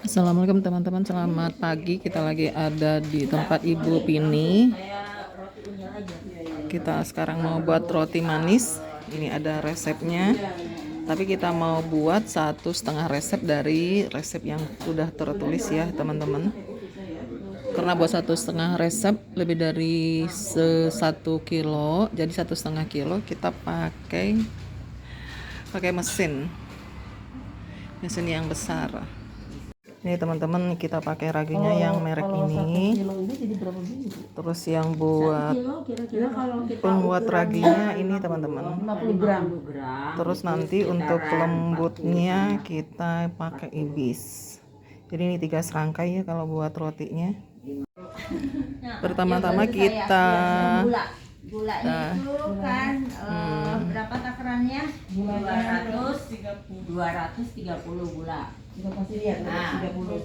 Assalamualaikum teman-teman, selamat pagi. Kita lagi ada di tempat Ibu Pini. Kita sekarang mau buat roti manis. Ini ada resepnya. Tapi kita mau buat 1,5 resep dari resep yang sudah tertulis ya teman-teman. Karena buat 1,5 resep lebih dari 1 kilo, jadi 1,5 kilo kita pakai mesin yang besar. Ini teman-teman, kita pakai raginya yang merek ini. Terus yang buat pembuat raginya ini teman-teman. 50 gram. Terus nanti untuk lembutnya kita pakai ibis. Jadi ini 3 serangkai ya kalau buat rotinya. Pertama-tama kita Gulanya itu kan berapa takarannya? 230 gula. Kita pasti lihat Nah, 30.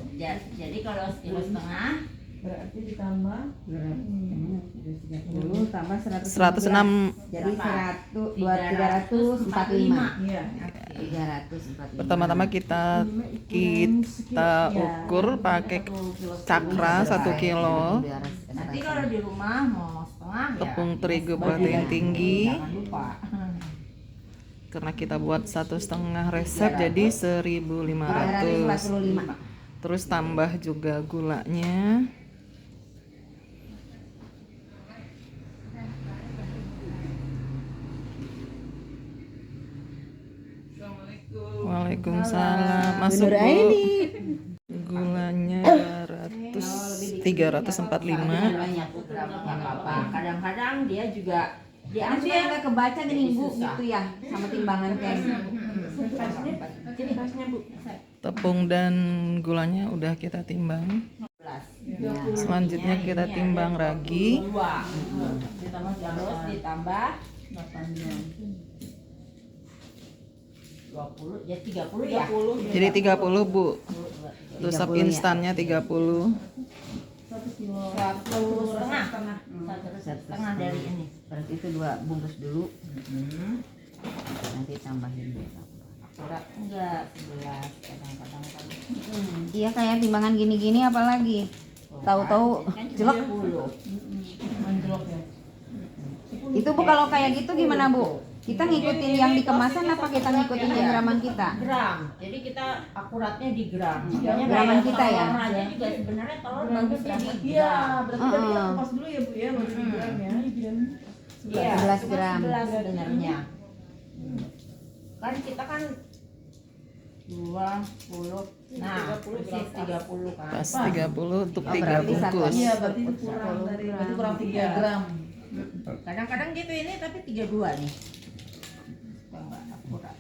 jadi kalau sekilo setengah Berarti ditambah 30 tambah 106. jadi 345. Iya. 345. Pertama-tama kita ukur pakai cakra 1 kilo. Nanti kalau di rumah mau setengah ya Tepung terigu protein tinggi. jangan lupa. Karena kita buat 1,5 resep jadi 1.500. 445. Terus tambah juga gulanya. Waalaikumsalam. Masuk Bu. Gulanya 345. Kadang-kadang dia juga Nanti nggak kebaca nih Bu gitu ya sama timbangan kayak Tepung dan gulanya udah kita timbang. Selanjutnya kita timbang ragi. ditambah 20 ya 30 ya. Jadi 30 Bu. Terus sop instannya 30. 1,5 dari ini. berarti itu 2 bungkus dulu. Nanti tambahin Akurat enggak 11 kadang-kadang kan. Iya kayak timbangan gini-gini apalagi tahu-tahu Kan jelek. 30. Itu Bu kalau kayak gitu gimana Bu? Kita ngikutin yang di kemasan apa kita ngikutin yang geraman kita? Gram. Jadi kita akuratnya di gram. Geraman kita ya? Telur aja juga sebenarnya telur bagusnya di Iya, gram. berarti tadi kita kupas dulu ya Bu ya, baru di gram ya. Iya, 11 gram. 11 sebenarnya. Kan kita kan 20. Nah, persis 30 kan. Pas 30 untuk 3 berarti bungkus. Iya, berarti itu kurang dari, berarti kurang 3 gram. Kadang-kadang gitu ini tapi 32 nih. Enggak akurat.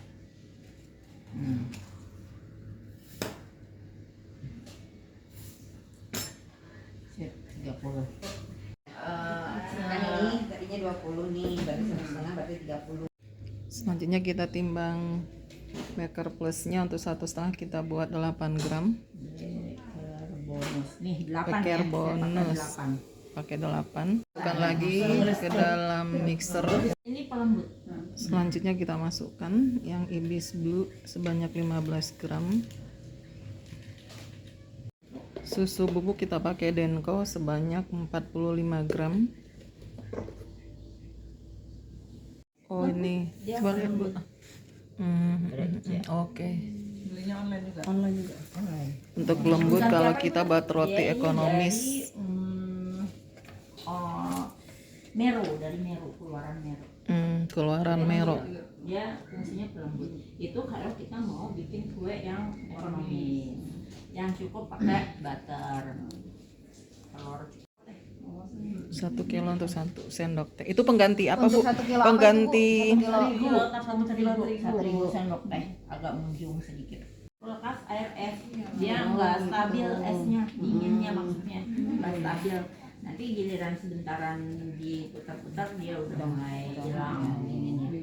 Sip, 30. Kan ini tadinya 20 nih, berarti 1,5 berarti 30. Selanjutnya kita timbang maker plusnya untuk 1,5 kita buat 8 gram. Bonus. Nih 8 Pakai ya. bonus. Pakai 8. Masukkan lagi ke dalam mixer. Ini pelembut. Selanjutnya kita masukkan yang ibis blue sebanyak 15 gram. Susu bubuk kita pakai Denko sebanyak 45 gram. Oh ini, coba lihat Bu. Oke. Belinya online juga. Untuk lembut kalau kita buat roti ekonomis. Dari Meru, keluaran Meru. Keluaran Mero. Dia fungsinya pelembut. Itu kalau kita mau bikin kue yang ekonomis, yang cukup pakai butter, telur. 1 kilo untuk 1 sendok teh. Itu pengganti apa Bu? Untuk 1 kilo apa Pengganti itu, Bu? 1 kilo. Terigu sendok teh, agak menjung sedikit. Kulkas air es, dia nggak stabil esnya, dinginnya maksudnya nggak stabil. Nanti giliran sebentaran diputar-putar dia udah mulai hilang dinginnya.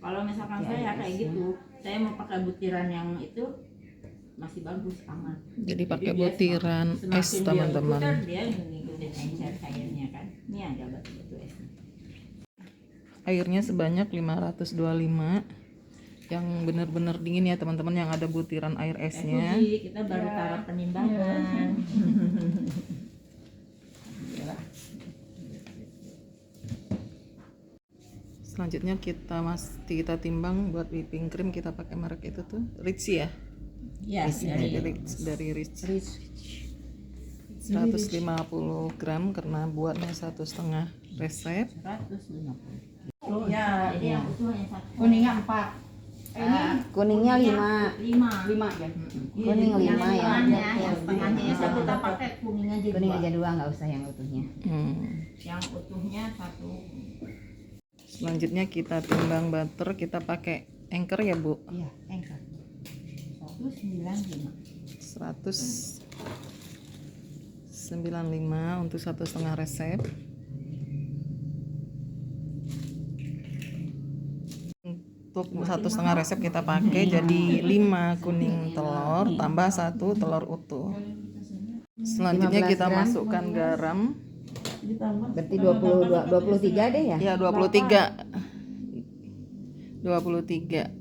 Kalau misalkan saya kayak gitu, saya mau pakai butiran yang itu masih bagus, aman. Jadi pakai dia butiran semakin es dia teman-teman. berputar, dia ngikutin encer cairnya kan. Ini ada batu-batu esnya. Airnya sebanyak 525. yang benar-benar dingin ya teman-teman, yang ada butiran air esnya. Kita baru taruh penimbangan. Selanjutnya kita timbang buat whipping cream, kita pakai merek itu tuh Ritzy ya. Ya, Dari Ritzy. 150 gram karena buatnya 1,5 resep. 150. Ya, jadi yang utuh hanya satu. Kuningnya 4. Kuningnya 5. 5 ya. Kuning 5 ya. Yang setengahnya ya kita pakai kuning aja. Kuning dua. aja 2, nggak usah yang utuhnya. Yang utuhnya 1. Selanjutnya kita timbang butter, kita pakai Anchor ya Bu. Iya, Anchor. 195. 195 untuk 1,5 resep. Untuk 1,5 resep kita pakai jadi 5 kuning telur tambah 1 telur utuh. Selanjutnya 15 kita gram. masukkan garam. Berarti 23 deh ya? Ya 23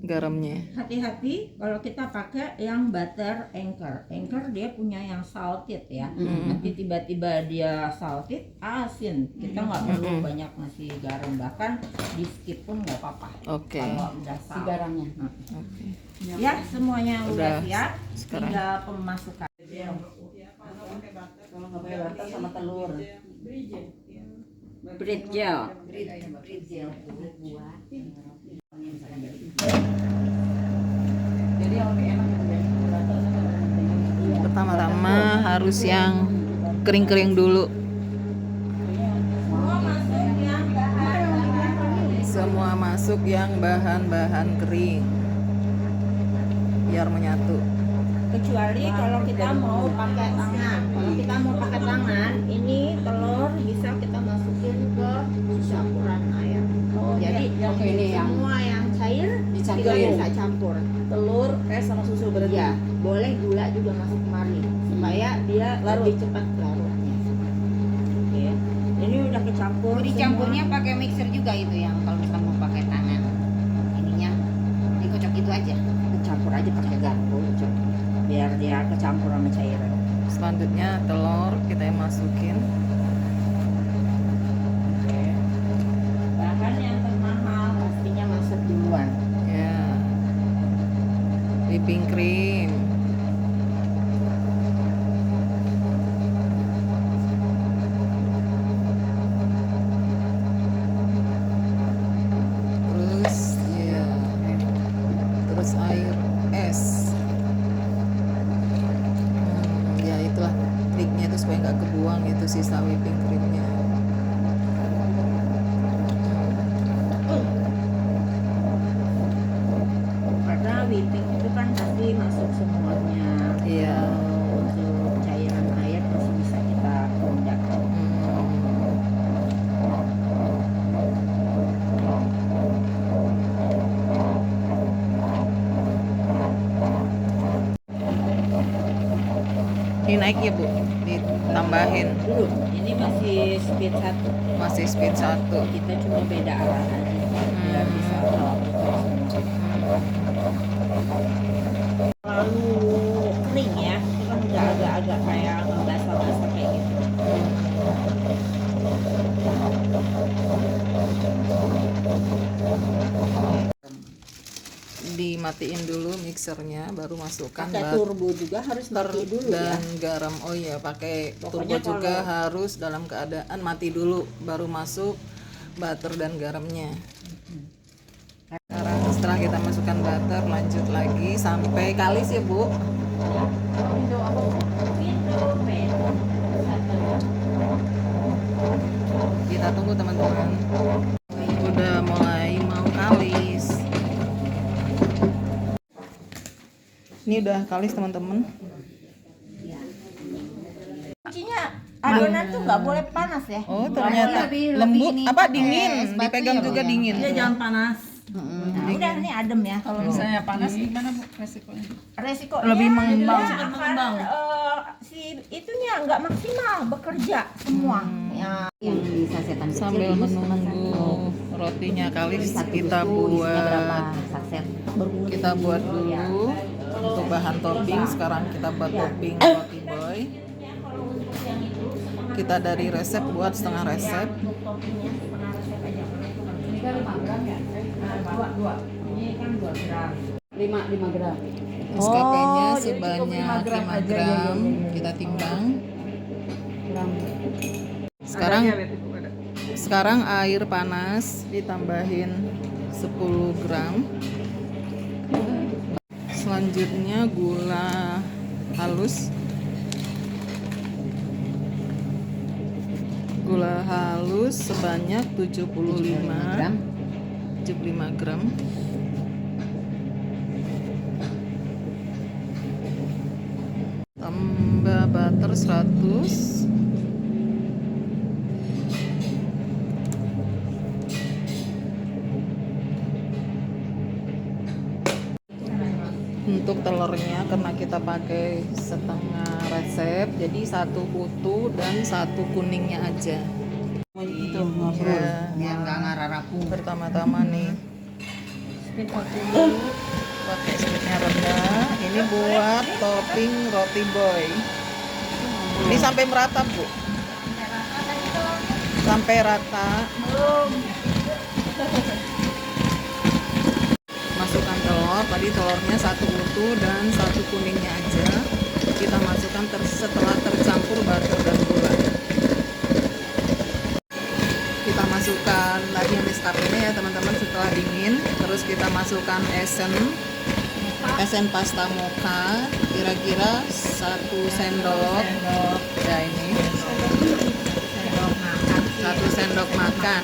garamnya. Hati-hati kalau kita pakai yang butter Anchor. Anchor dia punya yang salted ya. Nanti tiba-tiba dia salted asin. Kita nggak perlu banyak ngasih garam, bahkan di skip pun nggak apa-apa. Oke. Kalau udah Si salted. garamnya. Oke. Ya semuanya udah siap. Sekarang. Tinggal pemasukan. Kalau nggak pakai butter sama telur. Bread gel. Jadi yang lebih enak Pertama-tama harus yang kering-kering dulu. Semua masuk yang bahan-bahan kering biar menyatu. Kecuali kalau kita mau pakai tangan. Kalau kita mau pakai tangan, ini telur bisa kita masukin ke campuran air. Jadi ini yang semua yang cair kita dicampurin. bisa campur. telur, es sama susu berarti. Ya, boleh gula juga masuk kemari supaya dia lebih cepat larutnya. Oke. Ini udah kecampur. Dicampurnya pakai mixer juga itu yang kalau kita mau pakai tangan. Ininya dikocok itu aja. Campur aja pakai garpu biar dia kecampur sama cairan. Selanjutnya telur kita masukin. Bahan yang termahal pastinya masuk duluan. Ya. Whipping cream. Terus ya. Terus air es. Ya itulah triknya itu supaya nggak kebuang itu sisa whipping creamnya. Karena whipping itu kan pasti masuk semuanya. Iya. Untuk cairan air masih bisa kita rendah. Ini naik ya Bu, ditambahin. Belum, ini masih speed 1. Masih speed 1. Kita cuma beda arah aja biar bisa terlalu kering ya. Itu kan udah agak-agak kayak ngebasah-basah kayak gitu. Dimatiin dulu mixernya, baru masukkan Pakai turbo juga harus mati dulu ya. dan garam. Oh iya, pakai turbo Pokoknya juga harus dalam keadaan mati dulu, baru masuk butter dan garamnya. Sekarang setelah kita masukkan butter, lanjut lagi sampai kalis ya Bu. Kita tunggu teman-teman. Udah mulai mau kalis. Ini udah kalis teman-teman. Kuncinya adonan tuh nggak boleh panas ya. Oh ternyata lebih lembut ini apa pakai dingin, es batu dipegang ya, Bu, juga ya? dingin. Dia jangan panas. Nah, Udah nih adem ya. Kalau misalnya panas gimana Bu resikonya? Resikonya Lebih mengembang. dia akan, si itunya nggak maksimal bekerja semua. Ya. Yang di sasetan kecil Sambil ini menunggu rotinya kalis, satu kita itu isinya berapa buat saset? dulu untuk bahan topping. Sekarang kita buat topping roti boy. Kita dari resep buat setengah resep. Ini kan 5 gram ya? Dua. Ini kan 2 gram. 5 gram. Maskapainya Oh, jadi cukup sebanyak 5 gram 5 aja, gram. ya. Kita timbang. Gram. Sekarang air panas ditambahin 10 gram. Selanjutnya gula halus. Gula halus sebanyak 75 gram. Tambah butter 100. Untuk telurnya karena kita pakai setengah resep, jadi 1 utuh dan 1 kuningnya aja. Itu ngobrol. Ya. Biar nggak ngararapu. Pertama-tama nih pakai speednya rendah. Ini buat topping roti boy. Ini sampai merata, Bu. Sampai rata. Masukkan telur. Tadi telurnya 1 utuh dan 1 kuningnya aja. Kita masukkan setelah tercampur butter dan gula. Kita masukkan lagi maskapainya ya teman-teman setelah dingin. Terus kita masukkan esen pasta mocha, kira-kira 1 sendok. Ya ini 1 sendok makan.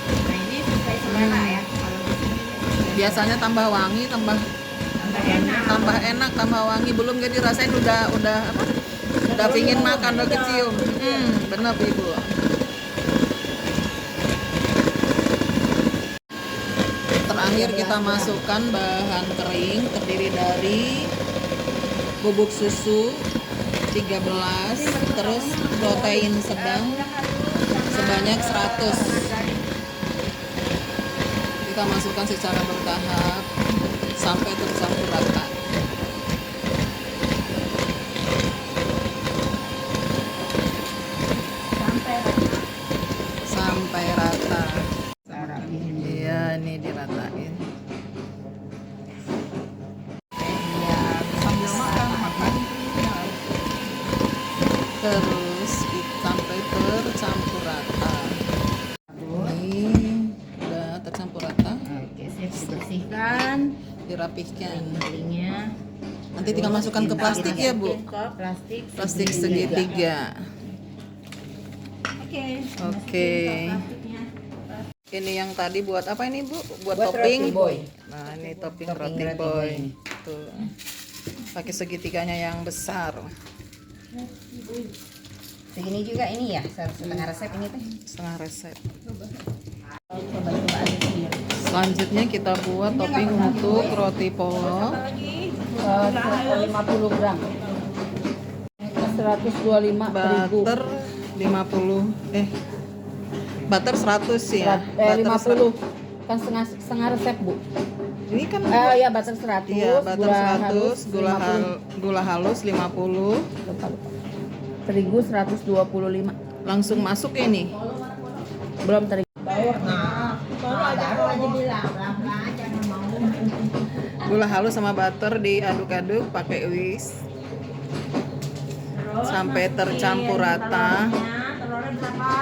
Nah ini sesuai selera ya. Kalau di sini Biasanya tambah wangi, tambah enak, tambah wangi. Belum jadi rasain udah apa? Udah pingin makan, udah kecium. Bener Ibu. Terakhir kita masukkan bahan kering terdiri dari bubuk susu 13, terus protein sedang sebanyak 100. Kita masukkan secara bertahap sampai tercampur rata. Sampai rata. Iya, ini diratain. Iya, sambil makan. Terus sampai tercampur rata. Ini udah tercampur rata. Oke, siap dibersihkan Dirapihkan. piringnya. Nanti tinggal masukkan ke plastik ya, Bu. Plastik. Plastik segitiga. Oke. Oke. Plastiknya. Ini yang tadi buat apa ini, Bu? Buat Buat topping. roti boy. Nah, ini topping Topping roti roti boy. boy. Tuh. Pakai segitiganya yang besar. Segini juga ini ya, setengah resep ini teh. Setengah resep. Coba-coba aja sendiri. Selanjutnya kita buat topping untuk roti polo. 50 gram. 125 terigu. Butter 50 butter 100 sih ya. Butter 50 kan setengah resep, Bu. Ini kan Ya butter 100, iya, butter 100, halus gula halus 50. lupa. Terigu 125. Langsung masuk ini. Belum terigu. Baru aja bilang pelan-pelan jangan mau. Gula halus sama butter diaduk-aduk pakai whisk Terus sampai masukin tercampur rata. Telurnya berapa?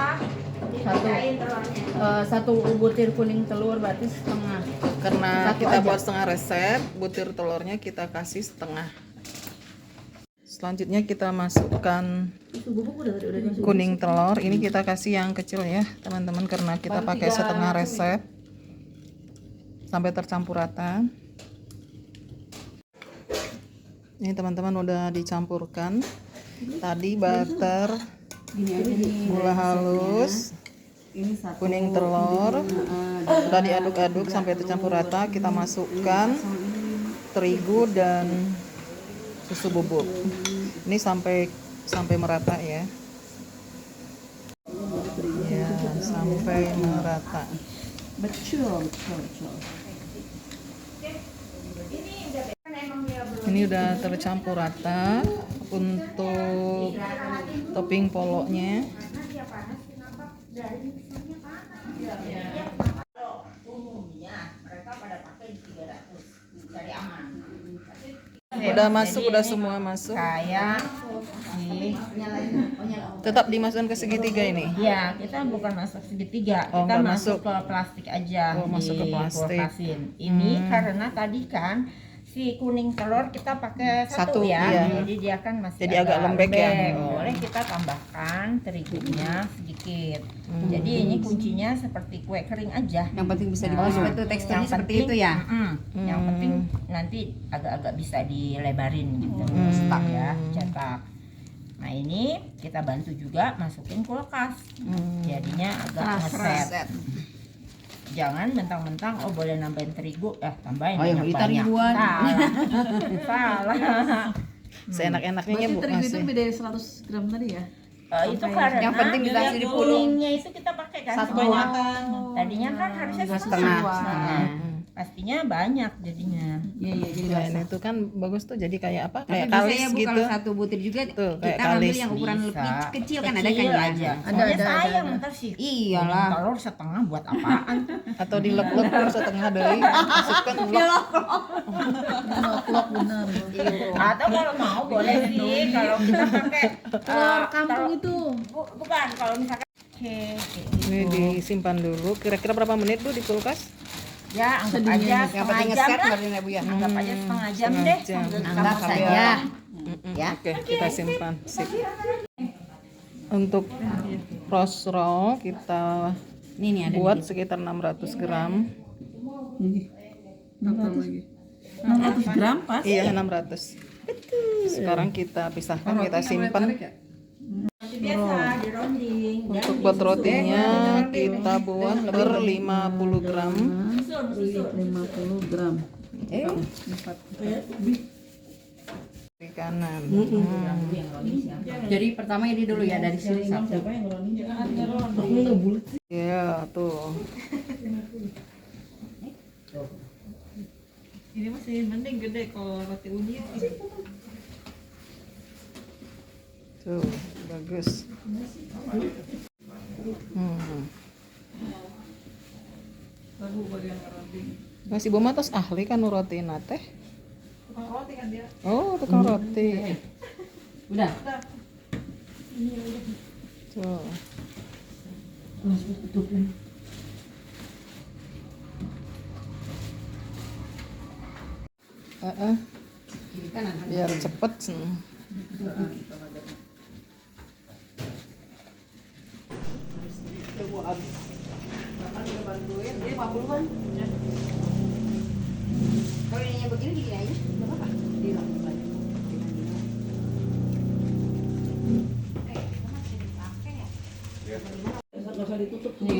Dibacain telurnya. Satu butir kuning telur berarti setengah. Karena Satu kita aja. buat setengah resep, butir telurnya kita kasih setengah. Selanjutnya kita masukkan kuning telur. Ini kita kasih yang kecil ya teman-teman, karena kita pakai setengah resep. Sampai tercampur rata. Ini teman-teman udah dicampurkan. Tadi butter, gula halus, kuning telur, udah diaduk-aduk sampai tercampur rata. Kita masukkan terigu dan susu bubuk. Ini sampai merata ya. Ya, sampai merata. Betul. Ini udah tercampur rata. Untuk topping poloknya udah masuk, udah semua masuk. Kayak Tetap dimasukkan ke segitiga ini. ya, kita bukan masuk segitiga, Oh, kita nggak masuk masuk. ke plastik aja. Oh, masuk ke plastik. Kulkasin. Ini karena tadi kan si kuning telur kita pakai Satu, satu ya, iya. jadi dia kan masih Jadi agak lembek ya. Oh. Boleh kita tambahkan terigunya sedikit. Jadi ini kuncinya seperti kue kering aja. Yang penting bisa dibuat itu teksturnya Yang seperti penting- itu ya. Yang penting nanti agak-agak bisa dilebarin gitu, cetak ya, cetak. Nah ini kita bantu juga masukin kulkas, jadinya agak ngeset. Jangan mentang-mentang boleh nambahin terigu, tambahin Oh, yang beli banyak-banyak. teriguan. Salah. Seenak-enaknya ya, Bu, Terigu itu ngasih. beda 100 gram tadi ya? Itu karena Yang penting dikasih di kuningnya itu kita pakai kan Satu. kebanyakan. Tadinya kan harusnya Setengah. setengah. Pastinya banyak jadinya. Iya, jadi Ya, ini tuh kan bagus tuh, jadi kayak apa? Tapi Kayak bisa kalis ya Bu, gitu. kalau satu butir juga Tuh, kayak kita ambil kalis. yang ukuran Bisa. lebih kecil kan ada kan Kecil ya? aja. Ada, Soalnya ada, sayang ada. ntar sih. Iyalah. Telur setengah buat apaan? Atau dilek-lek terus setengah dari masukkan blok. Vlog benar. Atau kalau mau boleh sih kalau kita pakai Telur kampung itu. bukan kalau misalkan kayak Ini gitu. disimpan dulu. Kira-kira berapa menit Bu di kulkas? Ya anggap Sedihnya aja Yang setengah penting jam nge-set lah. baru ya Bu ya. Anggap aja setengah jam setengah deh jam. sambil Anggap sambil saja. Ya. Oke, kita simpan. Sip. Untuk roast roll kita Ini nih ada. buat sekitar 600 gram. Berapa lagi? 600 gram pas? Iya, 600. Sekarang kita pisahkan, kita simpan. biasa di rounding. Untuk buat rotinya kita buat per 50 gram. 50 gram. Di kanan. Jadi pertama ini dulu ya dari sini satu. Ya, tuh. Ini masih mending gede kalau roti unyil. Tuh, bagus. Lagu bagian roti. Masih Bu Matos ahli kan nu roti nate. Tukang roti kan dia. Oh, tukang roti. Udah. Tuh. Kiri kanan. Biar cepet. Kalau ininya begini gini aja, enggak apa-apa.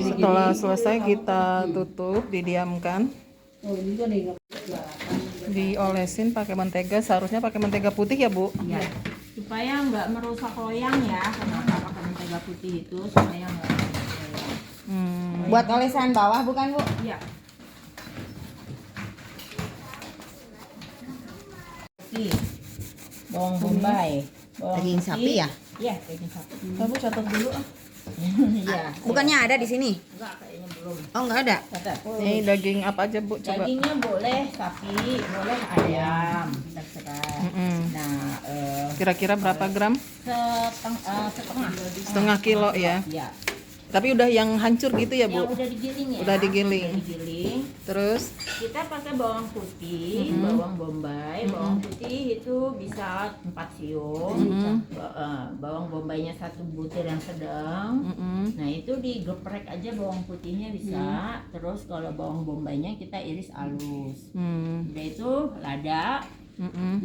Setelah selesai kita tutup, didiamkan. Diolesin pakai mentega, seharusnya pakai mentega putih ya Bu. Ya, supaya nggak merusak loyang ya. Kenapa pakai mentega putih itu supaya nggak merusak loyang. Buat olesan bawah bukan Bu? Iya. Putih, bawang bombay, bawang Daging putih. sapi ya? Iya, daging sapi. Kamu catat dulu ah. Iya. Bukannya ada di sini? Enggak, kayaknya belum. Oh, enggak ada. Kata. Ini daging apa aja Bu? Coba. Dagingnya boleh sapi, boleh ayam, terserah. Nah, Kira-kira berapa gram? setengah. Setengah kilo ya. Ya. Tapi udah yang hancur gitu ya Yang Bu? udah digiling ya. Udah digiling. Udah digiling. Terus Kita pakai bawang putih, bawang bombay. Bawang putih itu bisa 4 siung. Bawang bombaynya 1 butir yang sedang. Nah itu digeprek aja bawang putihnya bisa. Terus kalau bawang bombaynya kita iris halus. Udah itu lada,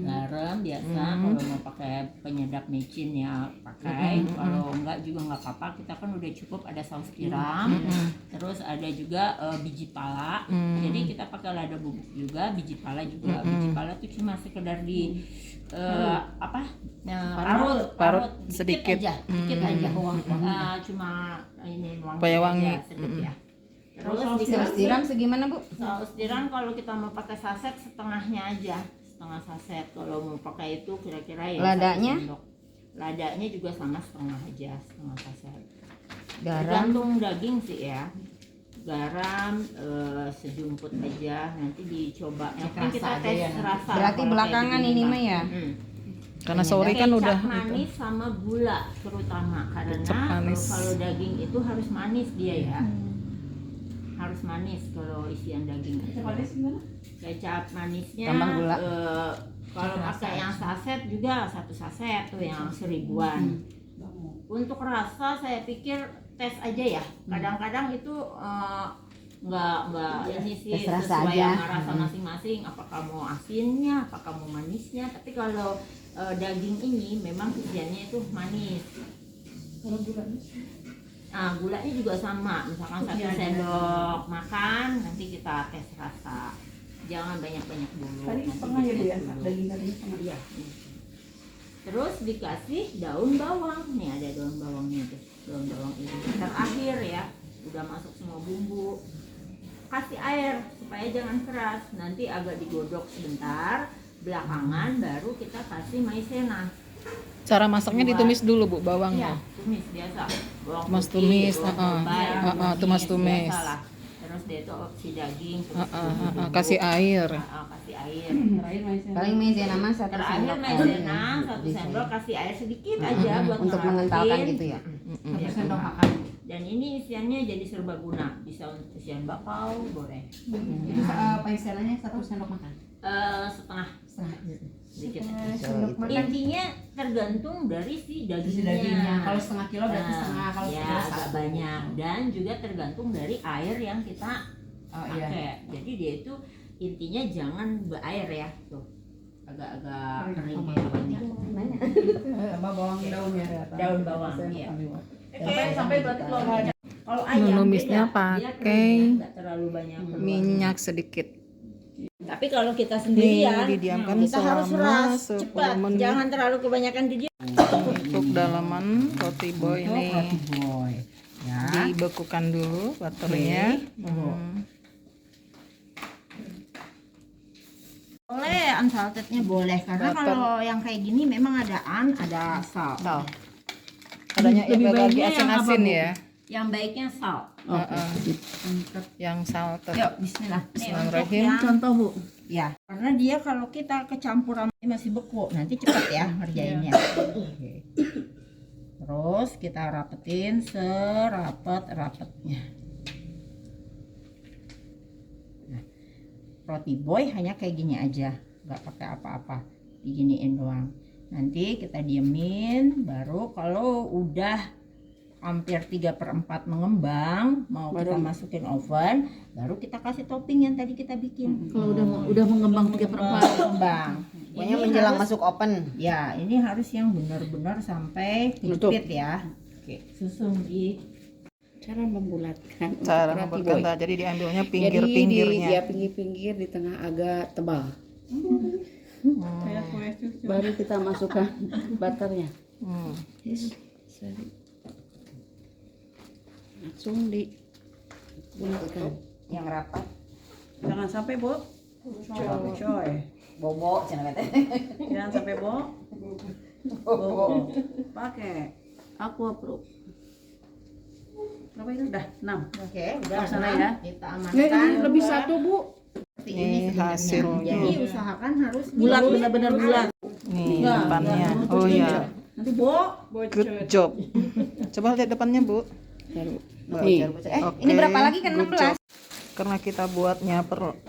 garam biasa. Kalau mau pakai penyedap micin ya pakai, kalau enggak juga nggak apa-apa. Kita kan udah cukup ada saus tiram, terus ada juga biji pala. Jadi kita pakai lada bubuk juga, biji pala juga. Biji pala tuh cuma sekedar di parut sedikit aja, cuma ini supaya wangi. aja, sedikit ya. Terus Saus dikasih tiram segimana Bu? saus tiram. Kalau kita mau pakai saset setengahnya aja, setengah saset. Kalau mau pakai itu kira-kira ya Ladanya? 1 sendok. Ladanya juga sama setengah aja, setengah saset. Garam. Tergantung daging sih ya. Garam sejumput aja, nanti dicoba. Yang penting kita tes rasa. Berarti kalau belakangan kayak gini ini mah. mah ya. Karena sorry kan Kecap udah manis sama gula terutama, karena Kecap manis. kalau daging itu harus manis dia ya. Harus manis kalau isian daging. Kecap manisnya Tambah gula. kalau pakai yang saset juga 1 saset tuh yang 1000-an. Untuk rasa saya pikir tes aja ya. Kadang-kadang itu nggak ini sih Tes rasa sesuai aja. sama rasa masing-masing. Apakah mau asinnya, apakah mau manisnya. Tapi kalau daging ini memang isiannya itu manis. Nah, gulanya juga sama. Misalkan 1 sendok makan, nanti kita tes rasa. Jangan banyak-banyak dulu. Tadi nanti setengah ya Bu ya, dites dulu. daging tadi setengah. Iya. Terus dikasih daun bawang. Nih ada daun bawangnya tuh. Daun bawang ini terakhir ya. Udah masuk semua bumbu. Kasih air supaya jangan keras. Nanti agak digodok sebentar. Belakangan baru kita kasih maizena. cara masaknya ditumis dulu Bu Iya, bawangnya. tumis biasa. Bawang Tumis, putih, tumis, bawang bombay, tumis. biasa lah. Terus dia itu si daging, terus bumbu-bumbu. Kasih air. Kasih air. Terakhir maizena. Paling maizena mah 1 Terakhir sendok maizena 1 sendok, kasih air sedikit aja buat untuk ngerapetin. mengentalkan gitu ya. 1 sendok makan. Dan ini isiannya jadi serbaguna, bisa untuk isian bakau, boleh. Itu paisenanya 1 sendok makan. Setengah sedikit. Sendok makan. Intinya tergantung dari si dagingnya. Kalau setengah kilo berarti setengah. Kalau ya setengah agak banyak, dan juga tergantung dari air yang kita iya. pakai. Jadi dia itu intinya jangan berair ya, tuh agak-agak kering kayak gini. Tambah bawang daunnya. Daun bawang, iya. Sampai berarti kalau banyak. Kalau ayam Menumisnya beda, dia pakai kering, nggak terlalu banyak Minyak sedikit. Tapi kalau kita sendirian, didiamkan kita harus selama ras 10 cepat, menit. jangan terlalu kebanyakan didiam. Untuk dalaman roti boy ini boy, ya. dibekukan dulu butternya. Boleh unsaltednya boleh, karena Butter. kalau yang kayak gini memang ada salt. Adanya Lebih lagi baiknya yang apa, asin-asin Bu? ya. Yang baiknya salt. Yang salted. Yuk, Bismillah. Nih, Bismillahirrahmanirrahim. untuk yang- Contoh Bu. Ya, karena dia kalau kita kecampur sama ini masih beku, nanti cepat ya ngerjainnya. Oke. Terus kita rapetin serapet-rapetnya. Nah, roti boy hanya kayak gini aja, nggak pakai apa-apa, diginiin doang. Nanti kita diemin, baru kalau udah hampir 3/4 mengembang, mau kita masukin oven, baru kita kasih topping yang tadi kita bikin. Kalau udah mengembang 3/4. Mengembang. Pokoknya Ini menjelang harus- masuk oven. Ya, ini harus yang benar-benar sampai kejepit ya. Oke, susun di Cara membulatkan untuk Cara roti membuatkan boy. jadi diambilnya Jadi pinggir-pinggirnya. ya pinggir-pinggir di tengah agak tebal. Baru kita masukkan butternya. Langsung dibulatkan. Yang rapat. Jangan sampai Bu. Coy. Bobo cenah teh. Jangan sampai Bo. Bobo. Pakai aku approve. Berapa itu? Udah 6. Oke, udah Taruh sana enam. ya. Kita Ini amankan. lebih satu Bu. Seperti Ini sebenarnya. hasilnya. Jadi usahakan harus Bulat, lurus. benar-benar bulat. Nih depannya. Oh iya. Nanti Bo. Good job. Coba lihat depannya Bu. Nih, Ini berapa lagi kan Good 16? job. Karena kita buatnya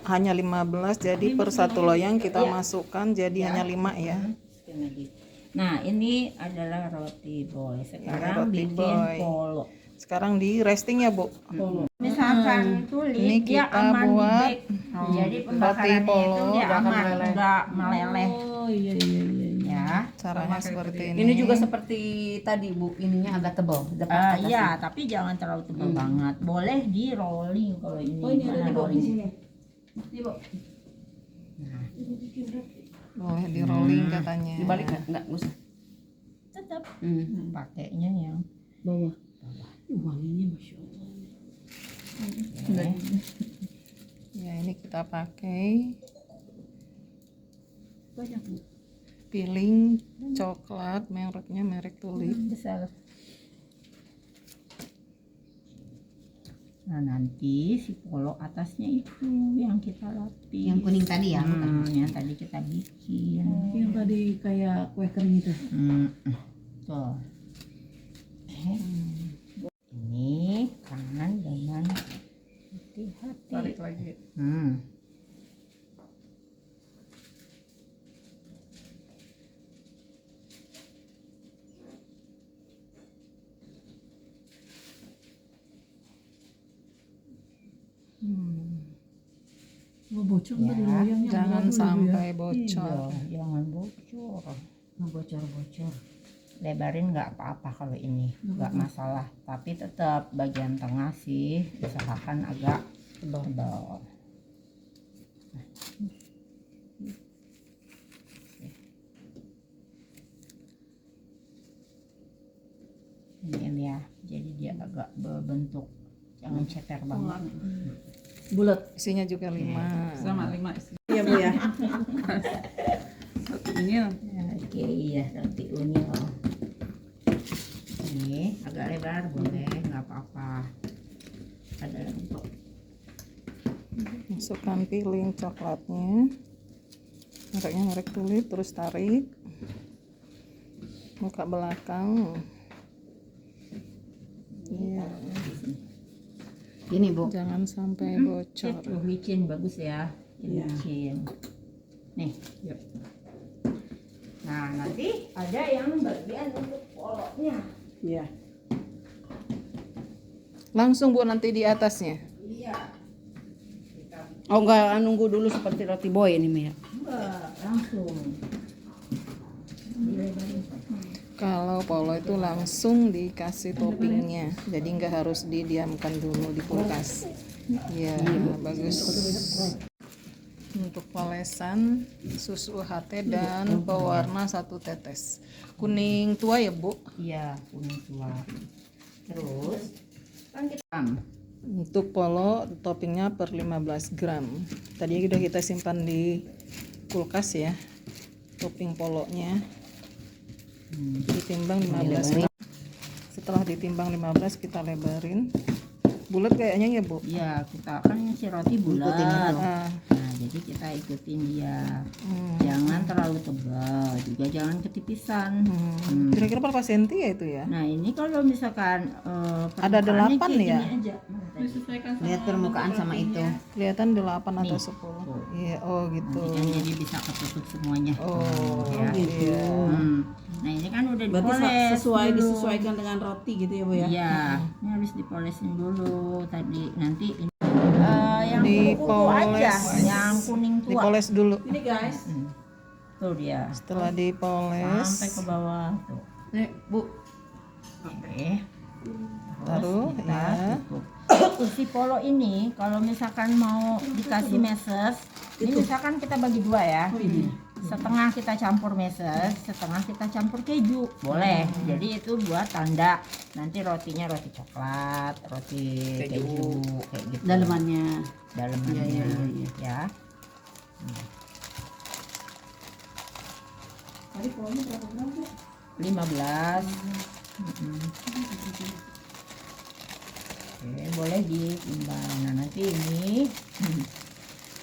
hanya 15, jadi per satu loyang kita masukkan jadi hanya 5 ya. Nah, ini adalah roti boy. Sekarang Roti bikin boy. polo. Sekarang di resting ya Bu. Misal makan kulit Ini dia kita aman di buat bag. Jadi pembakarannya itu polo, dia nggak akan aman, meleleh. nggak meleleh Oh iya iya iya. ya. Caranya seperti ini. Ini juga seperti tadi Bu, ininya agak tebal. Depan atasnya. Iya, tapi jangan terlalu tebal banget. Boleh di rolling kalau ini. Oh ini ada Mana di bawah di rolling? sini. Di bawah. Boleh di rolling katanya. Dibalik enggak usah. Tetap pakainya yang Bawah. Wanginya Masya Allah. Ya, ini kita pakai Banyak Bu. piling coklat, mereknya merek Tulip. besar. Nah nanti si polo atasnya itu yang kita lapis. Yang kuning tadi ya? Yang tadi kita bikin. Yang tadi kayak kue kering itu. Tuh. Ini tangan dengan hati-hati. Tarik lagi. Oh bocor Ya, tadi loyangnya. Jangan berat dulu, Bu, ya. sampai bocor. Iya, jangan bocor. Bocor-bocor. Lebarin nggak apa-apa kalau ini, nggak masalah. Tapi tetap bagian tengah sih usahakan agak tebal. Ini ya, jadi dia agak berbentuk, jangan ceper banget. Bulat. Isinya juga 5. Sama 5 isi. Iya Bu ya. Satu ini Ya, oke, ya roti unyu. Ini agak lebar boleh, nggak apa-apa. Ada bentuk. Masukkan piling coklatnya. Mereknya merek Tulip, terus tarik. Buka belakang. Iya, Ini Bu. jangan sampai bocor. Licin bagus ya, Iya. licin. Nih, yuk. Nah nanti ada yang bagian untuk polonya. Iya. Langsung Bu nanti di atasnya. Iya, Oh enggak nunggu dulu seperti roti boy ini Mia. enggak langsung. Dilebarin. Kalau polo itu langsung dikasih toppingnya, jadi nggak harus didiamkan dulu di kulkas. Ya, bagus. Untuk polesan susu UHT dan pewarna 1 tetes. Kuning tua ya Bu. Iya, kuning tua. Terus kan kita Untuk polo toppingnya per 15 gram. Tadi udah kita simpan di kulkas ya. Topping polonya. Ditimbang 15 gram. Setelah ditimbang 15 kita lebarin. Bulat kayaknya ya Bu. Iya, kita kan si roti bulat. Ah, Nah, jadi kita ikutin dia. Jangan terlalu tebal, juga jangan ketipisan. Kira-kira berapa senti ya itu ya? Nah, ini kalau misalkan Ada permukaannya 8 kayak ya? gini aja. Mana tadi? Disesuaikan sama Lihat permukaan sama itu. Kelihatan 8 atau Nih. 10. Iya, oh gitu. Nanti kan jadi bisa ketutup semuanya. Oh, Ya. iya. Nah, ini kan udah Berarti dipoles sesuai dulu. disesuaikan dengan roti gitu ya Bu ya. Iya, ini harus dipolesin dulu tadi. Nanti ini yang kuku aja, Dipoles. yang kuning tua. Dipoles dulu. Ini guys. Tuh dia. Setelah dipoles, Sampai ke bawah tuh. Nih Bu, Oke. taruh Kita ya. tutup. Si polo ini kalau misalkan mau dikasih meses, ini misalkan kita bagi 2 ya. Setengah kita campur meses, setengah kita campur keju. Boleh. Jadi itu buat tanda nanti rotinya roti coklat, roti keju kayak gitu. dalemannya. Dalemannya Iya, iya, iya. ya. Tadi polonya berapa gram Bu? 15. Oke, boleh ditimbang. Nah, nanti ini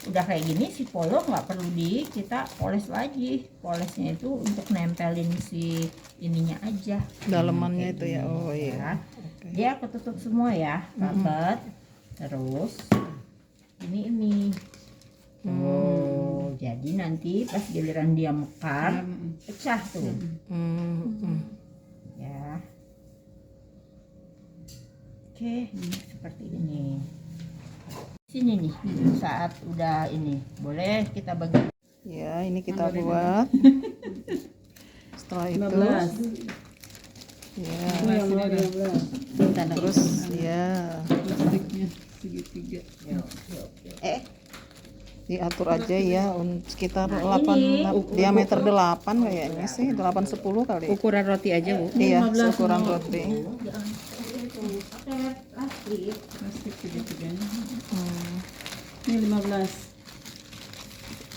udah kayak gini si polo nggak perlu kita poles lagi. Polesnya itu untuk nempelin si ininya aja. Dalemannya Kayak itu ya. gini, Oh iya. ya. Dia ketutup semua ya, rapet. Terus ini. Oh, jadi nanti pas giliran dia mekar, pecah tuh. Ya. Oke, seperti ini. Sini nih, saat udah ini boleh kita bagi. Ya, ini kita buat. Setelah itu, 15. ya, Yang 15. terus ya Plastiknya segitiga. diatur aja ya sekitar 8 diameter 8 kayaknya sih 8-10 kali. Ukuran roti aja, Bu. Iya, seukuran roti. Plastik segitiganya. Hmm, Ini 15.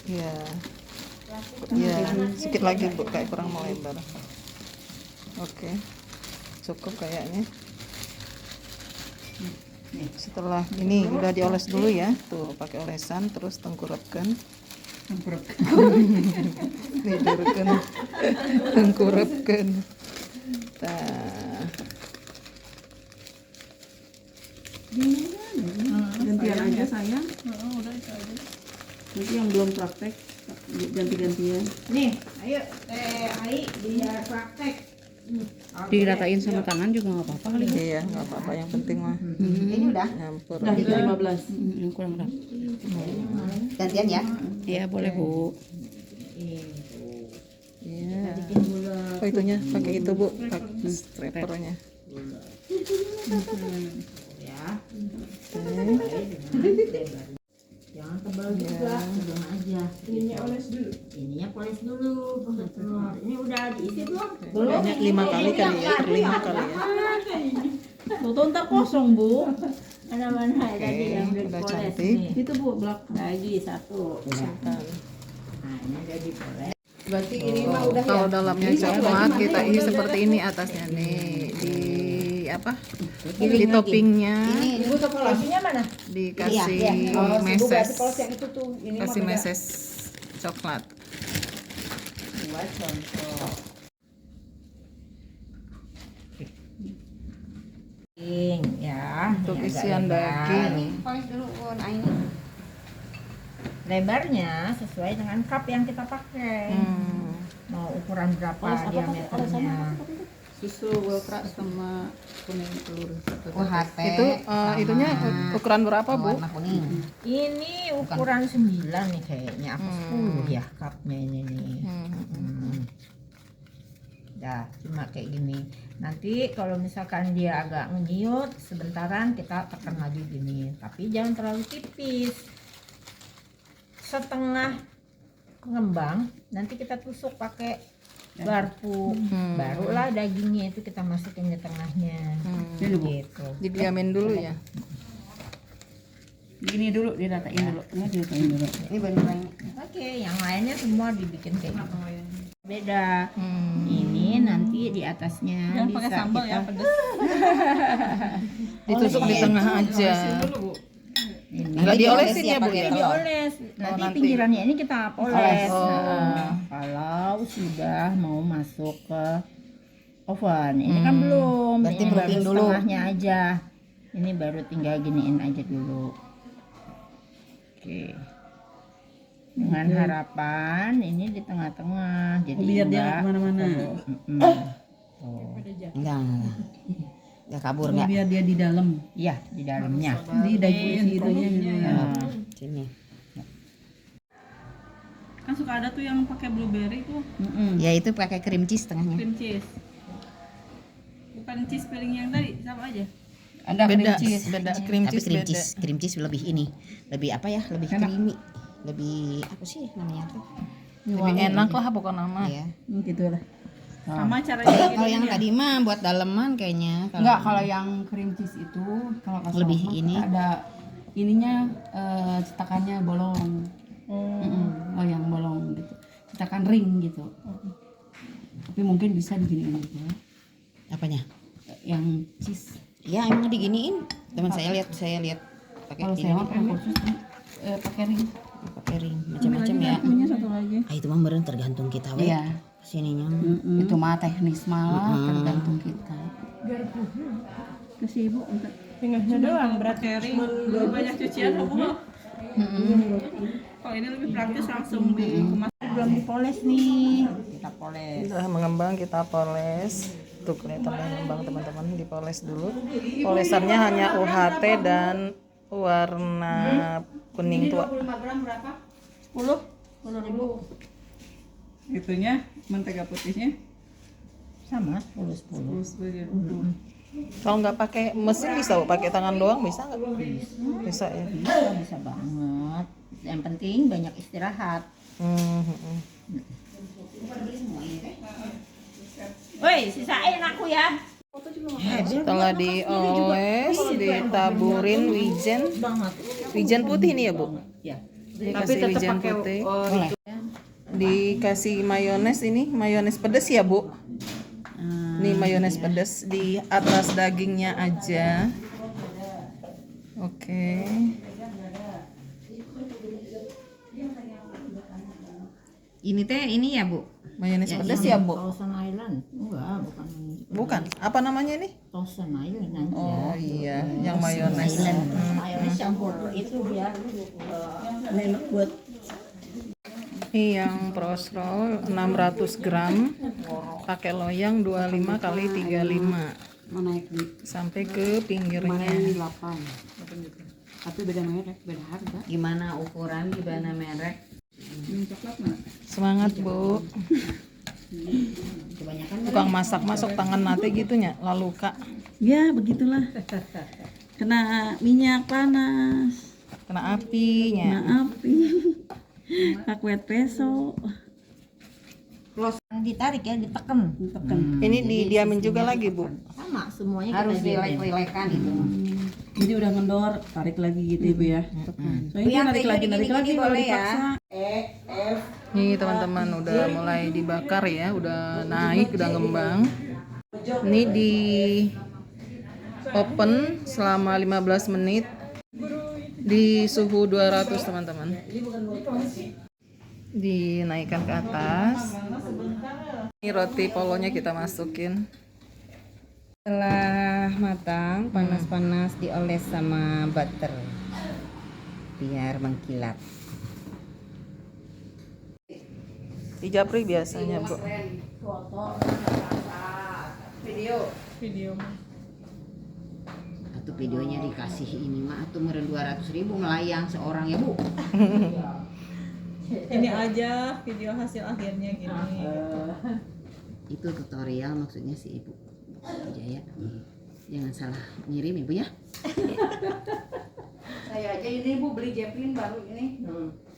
ya. Ya, sedikit lagi Bu, kayak kurang melebar. Oke. Cukup kayaknya. Setelah ini udah dioles dulu ya, tuh pakai olesan terus tengkurapkan. Tidurkan, tengkurapkan. Nah, Gantian aja sayang. Udah itu aja. Nanti yang belum praktek ganti-gantian. Nih, ayo Ai biar praktek. Diratain sama tangan juga nggak apa-apa kali. iya nggak apa-apa, yang penting mah Ini udah nyampur. Udah 15. Kurang berapa? gantian ya. Iya boleh, Bu. Iya. Oh itunya pakai itu Bu, pakai strappernya. Ya. Oke. Jangan tebal juga, sedang aja. Ininya poles dulu. Telur. Ini udah diisi belum? Banyak 5 kali kali ya, per 5 kali ya. Tuh ntar kosong, Bu. Mana-mana tadi yang udah udah dipoles cantik. nih. Itu, Bu, belak. Lagi satu. Simpan. Nah, ini udah dipoles. Berarti ini mah udah ya. Kalau dalamnya coklat kita isi seperti ini, atasnya nih di apa? Di toppingnya Ini ibu topologinya mana? dikasih Iya, iya. Oh, Ibu meses, berarti kalau yang itu tuh ini mah kasih beda. meses coklat. Buat contoh. Daging ya. Untuk Ini agak isian lebar. daging. Polis dulu Un, ini. Lebarnya sesuai dengan cup yang kita pakai. Mau ukuran berapa diameternya? Susu Weltra sama kuning telur. UHT. Itu itunya ukuran berapa Bu? warna kuning. Ini ukuran 9 nih kayaknya, apa 10 ya cupnya ini nih. Dah, cuma kayak gini. Nanti kalau misalkan dia agak ngenyut sebentaran kita tekan lagi gini. Tapi jangan terlalu tipis. Setengah ngembang, nanti kita tusuk pakai garpu. Barulah dagingnya itu kita masukin di tengahnya. Gitu. Didiamin dulu ya. Gini dulu diratain dulu. Ya, diratain dulu. Ini beneran. Oke, yang lainnya semua dibikin kayak gitu. Beda. Ini nanti di atasnya Jangan bisa pakai sambal kita ya, pedes. Ditusuk di tengah aja. Enggak diolesin ya Bu ya? dioles. Nanti nanti. pinggirannya ini kita poles. Oh. Nah, kalau sudah mau masuk ke oven, ini kan belum. Berarti Ini baru proofing dulu. setengahnya aja. Ini baru tinggal giniin aja dulu. Oke. Dengan harapan ini di tengah-tengah. Jadi Biar dia nggak kemana-mana. Enggak kabur enggak? Biar dia di dalam. Iya, di dalamnya. Di daging itunya gitu ya. Sini. Kan suka ada tuh yang pakai blueberry tuh, Ya itu pakai cream cheese tengahnya. cream cheese. Bukan cheese piring yang tadi, sama aja. Ada Beda, beda cream Tapi cheese beda. cream cheese lebih ini, lebih apa ya? Lebih creamy. Lebih apa sih namanya tuh? Lebih enak lah pokoknya nama. Iya. Gitu lah. Sama caranya Kalau yang tadi mah buat daleman kayaknya. Enggak, kalau yang cream cheese itu kalau nggak salah Lebih mah ini. ada ininya cetakannya bolong. Oh yang bolong gitu. Cetakan ring gitu. Tapi mungkin bisa diginiin juga. Apanya? Yang cheese. Ya emang diginiin. Teman saya lihat pakai Kalau ini saya mah pakai khusus pakai ring. pakai ring macam-macam ya. Punya satu lagi. Ah itu mah meureun tergantung kita we. Iya. Sininya. Itu mah teknis malah tergantung kita. Kasih Ibu untuk Tengahnya doang berarti. banyak cucian Bu. Kalau ini lebih praktis langsung dikemas. Belum dipoles nih. Kita poles. Udah mengembang kita poles. Tuh kelihatan mengembang teman-teman, dipoles dulu. Polesannya hanya UHT dan warna kuning tua. 25 gram berapa? 10.000 Itunya mentega putihnya sama 10. sebagai Kalau nggak pakai mesin bisa Bu, pakai tangan doang bisa nggak? Bisa ya. Bisa banget. Yang penting banyak istirahat. Woi, sisain aku ya. Setelah dioles, ditaburin wijen putih nih ya Bu. Ya. Dikasih wijen putih. Dikasih mayones, ini mayones pedas ya Bu. Ini mayones pedas di atas dagingnya aja. Oke. Ini teh ini ya Bu. Mayones pedas ya Bu. Thousand Island. Enggak, bukan. Bukan. Apa namanya ini? Thousand Island aja. Oh iya, yang mayones. Mayones campur itu biar enak buat. Ini yang prosrol 600 gram. Pakai loyang 25 kali 35 Naik di sampai ke pinggirnya. 8. Tapi beda merek, beda harga. Gimana ukuran, gimana merek? Coklat mana? Semangat Bu. Kebanyakan Tukang masak masuk tangan nate gitunya lalu Kak. ya begitulah. Kena minyak panas, Kena apinya. kena api. Kakwet peso. ditarik ya, ditekan. Ini didiamin juga lagi Bu. Sama semuanya harus dilek-lekan itu. Jadi udah ngendor, tarik lagi gitu Ibu ya. Soalnya narik lagi kalau dipaksa. Nih teman-teman udah mulai dibakar ya, udah naik, udah ngembang. Ini di open selama 15 menit di suhu 200 teman-teman. Dinaikkan ke atas. Ini roti polonya kita masukin. Setelah matang, panas-panas dioles sama butter biar mengkilap. Di Japri biasanya Bu. Video. Atau videonya dikasih ini mah atau meren 200.000 melayang seorang ya Bu. Ini aja video hasil akhirnya gini. Itu tutorial maksudnya si Ibu Jaya. Jangan salah ngirim Ibu ya. Saya aja ini Bu beli Zeppelin baru ini.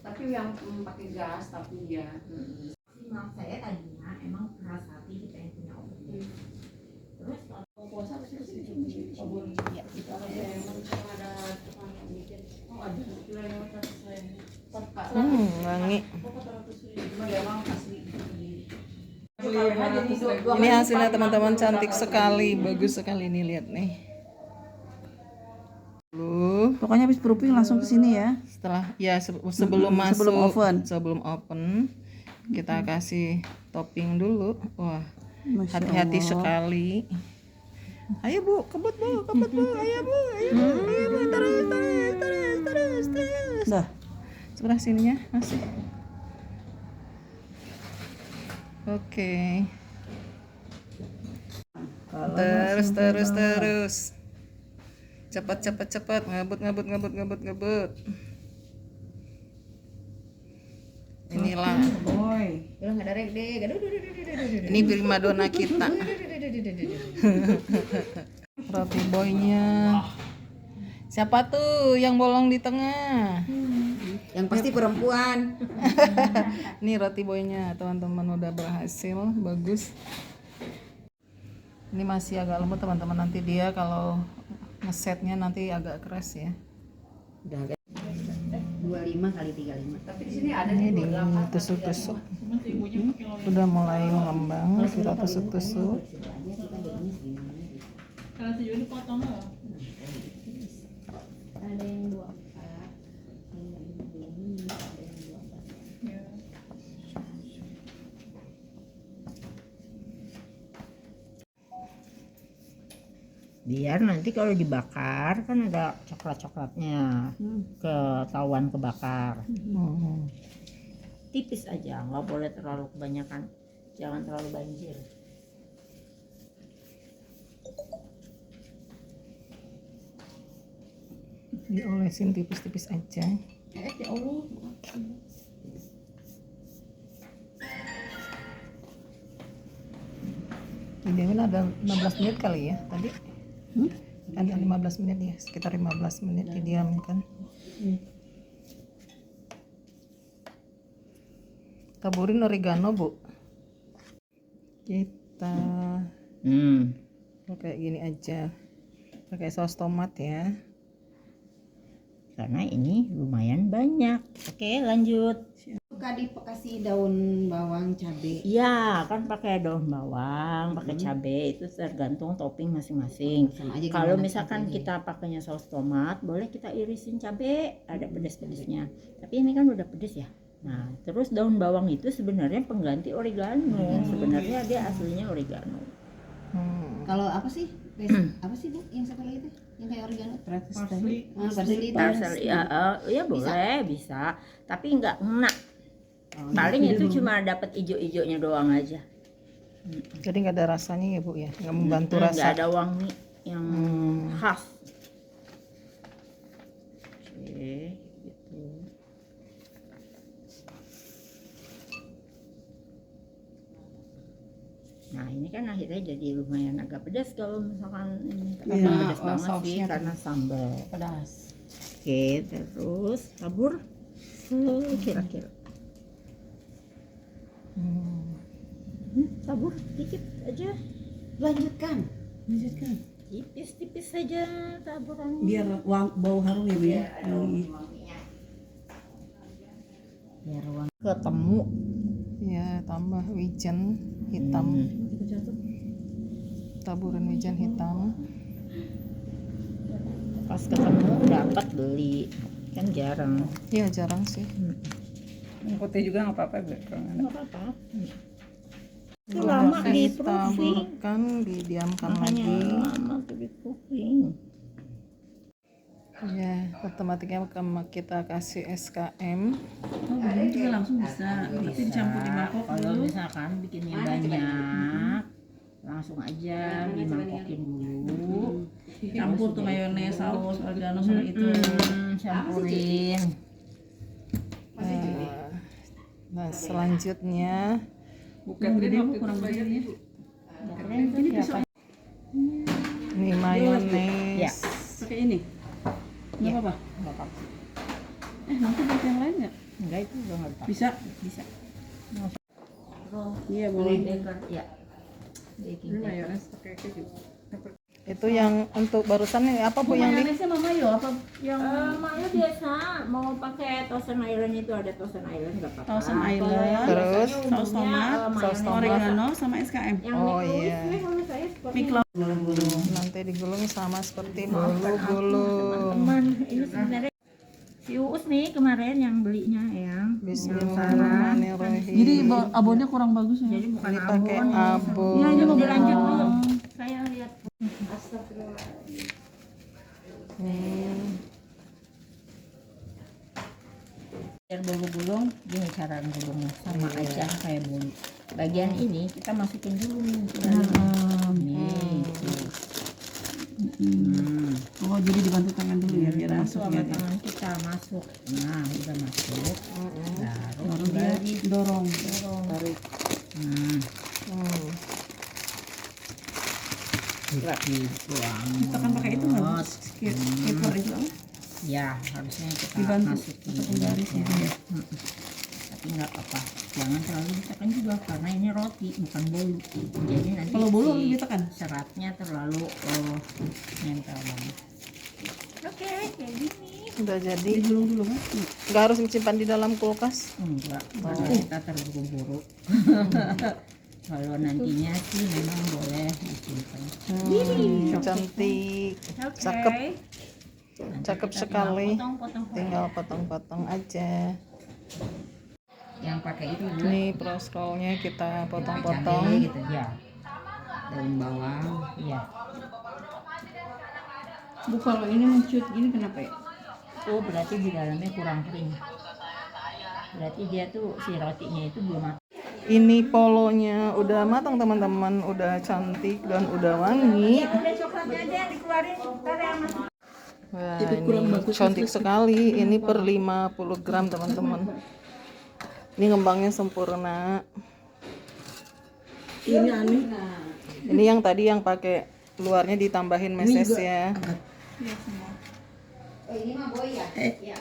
Tapi yang pakai gas tapi ya. Maaf saya tadinya emang keras hati kita yang punya obat. Terus kalau puasa pasti ya kita ada tukang yang bikin. Oh ada. Wangi. Ini hasilnya teman-teman, cantik sekali, bagus sekali nih, lihat nih. Pokoknya habis proofing langsung ke sini ya. Setelah ya sebelum masuk sebelum oven. kita kasih topping dulu. Wah, Masya hati-hati Allah. sekali. Ayo Bu, kebut Bu, ayo Bu, terus. Dah. Sebelah sininya masih. Oke. Terus. Cepat. Ngebut. Inilah. Boy. Udah enggak ada rek deh. Ini primadona kita. Roti boynya. Siapa tuh yang bolong di tengah? Yang pasti perempuan. Ini roti boynya teman-teman udah berhasil, bagus. Ini masih agak lembut teman-teman, nanti dia kalau ngesetnya nanti agak keras ya. Udah agak 25 kali 35. Tapi di sini ada Ini ditusuk-tusuk. Udah mulai mengembang, kita tusuk-tusuk. ada yang 24. Biar nanti kalau dibakar kan ada coklat-coklatnya, ketahuan kebakar. Tipis aja, nggak boleh terlalu kebanyakan, jangan terlalu banjir. Diolesin tipis-tipis aja. Ya Allah. Didiamin ada 15 menit kali ya tadi. Ada 15 menit ya, sekitar 15 menit didiamkan. Taburin oregano, Bu. Kita kayak gini aja. Pakai saus tomat ya. Karena ini lumayan banyak. Oke, lanjut. Suka dikasih daun bawang, cabai. Iya, kan pakai daun bawang, pakai cabai, itu tergantung topping masing-masing. Sama aja Kalau gimana misalkan cabainya. kita pakainya saus tomat, boleh kita irisin cabai, ada pedas-pedasnya. Tapi ini kan udah pedas ya. Nah, terus daun bawang itu sebenarnya pengganti oregano. Sebenarnya dia aslinya oregano. Kalau apa sih? Apa sih Bu? Yang satu lagi itu? Yang kayak oregano? Parsley. Parsley. Parsley, ya boleh, bisa. Tapi nggak enak. Paling itu cuma dapat ijo-ijonya doang aja. Jadi nggak ada rasanya ya Bu ya, nggak membantu Nggak rasa. ada wangi yang khas. Oke, gitu. Nah ini kan akhirnya jadi lumayan agak pedas kalau misalkan ini karena pedas banget sih sausnya karena sambal. Pedas. Oke, terus tabur kira-kira. Tabur dikit aja, Lanjutkan. tipis-tipis saja taburannya. Biar bau harum ya Bu ya. Biar wangi. Ketemu. Ya, tambah wijen hitam. Taburan wijen hitam. Pas ketemu dapat beli, kan jarang. Iya, jarang sih. Putih juga nggak apa-apa, Bu. Nggak apa-apa. Itu lama di proofing, Ditaburkan, didiamkan makanya lagi. lama tuh di proofing. Ya, otomatisnya kita kasih SKM. Oh, begini juga langsung bisa. Tapi dicampur di mangkok Kalau dulu. misalkan bikinnya banyak, langsung aja dimangkokin dulu. Campur tuh mayones, saus, oregano sama itu. Campurin. Nah, selanjutnya Bukan gede Bu, kurang gede ya. Ini bisa. ini mayones. Ya. Pakai ini. Enggak apa-apa. Nggak apa-apa. Nanti pakai yang lain enggak? Enggak, itu udah nggak apa-apa. Bisa. Bisa. Iya, boleh. Baker, ya. Baking paper. Itu yang untuk barusan ini apa Bu yang di Mayonesnya sama mayo apa? Yang mayo biasa mau pakai Thousand Island itu ada Thousand Island nggak apa-apa. Thousand Island. Kalau yang Terus, biasanya saus umumnya, tomat, saus mayones. tomat. Oregano sama SKM. Yang Oh, microwave iya. sih kalau saya seperti Microwave. nanti digulung sama seperti Maafkan aku, bulu-bulu. teman-teman. Ini sebenarnya si Uus nih kemarin yang belinya yang Bismillahirrahmanirrahim. Jadi abonnya kurang bagus ya. jadi bukan Ini pakai abon. abon. Iya, ini mau dilanjut dulu. Saya lihat. Biar bolu gulung, gini cara gulungnya sama aja kayak bolu. Bagian ini kita masukin dulu nih ke dalam. Nih. Oh, jadi dibantu tangan dulu ya biar Masuk masuk sama ya. tangan kita masuk. Nah, udah masuk. Baru Baru dia dorong. Tarik. Dibuang. Tekan pakai itu nggak Bu? Skipper itu apa? Ya, harusnya kita Dibantu masukin atau garis ya. gitu ya. Tapi nggak apa-apa. Jangan terlalu ditekan juga karena ini roti bukan bolu. Jadi nanti Kalau bolu si ditekan. seratnya terlalu nempel banget. Oke, kayak gini. Udah jadi. Digulung dulu kan? Nggak harus disimpan di dalam kulkas. Enggak, karena kita terburu-buru. Kalau nantinya sih memang boleh disimpan. Cantik. Oke. Cakep. Nanti Cakep kita sekali. tinggal potong-potong. Tinggal potong-potong aja. Yang pakai itu Bu. Ini proskolnya kita Cabai potong-potong. gitu ya. Daun bawang, iya. Bu, kalau ini mencut gini kenapa ya? Oh, berarti di dalamnya kurang kering. Berarti dia tuh si rotinya itu belum matang. Ini polonya udah matang teman-teman, udah cantik dan udah wangi. Udah coklatnya aja dikeluarin, ntar yang masuk. Wah, Tapi kurang ini bagus cantik sekali. Ini per 50 gram teman-teman. Ini ngembangnya sempurna. Ini aneh. Ini yang tadi yang pakai luarnya ditambahin meses ya. Angkat. Oh, ini mah boy ya? Eh. Ya.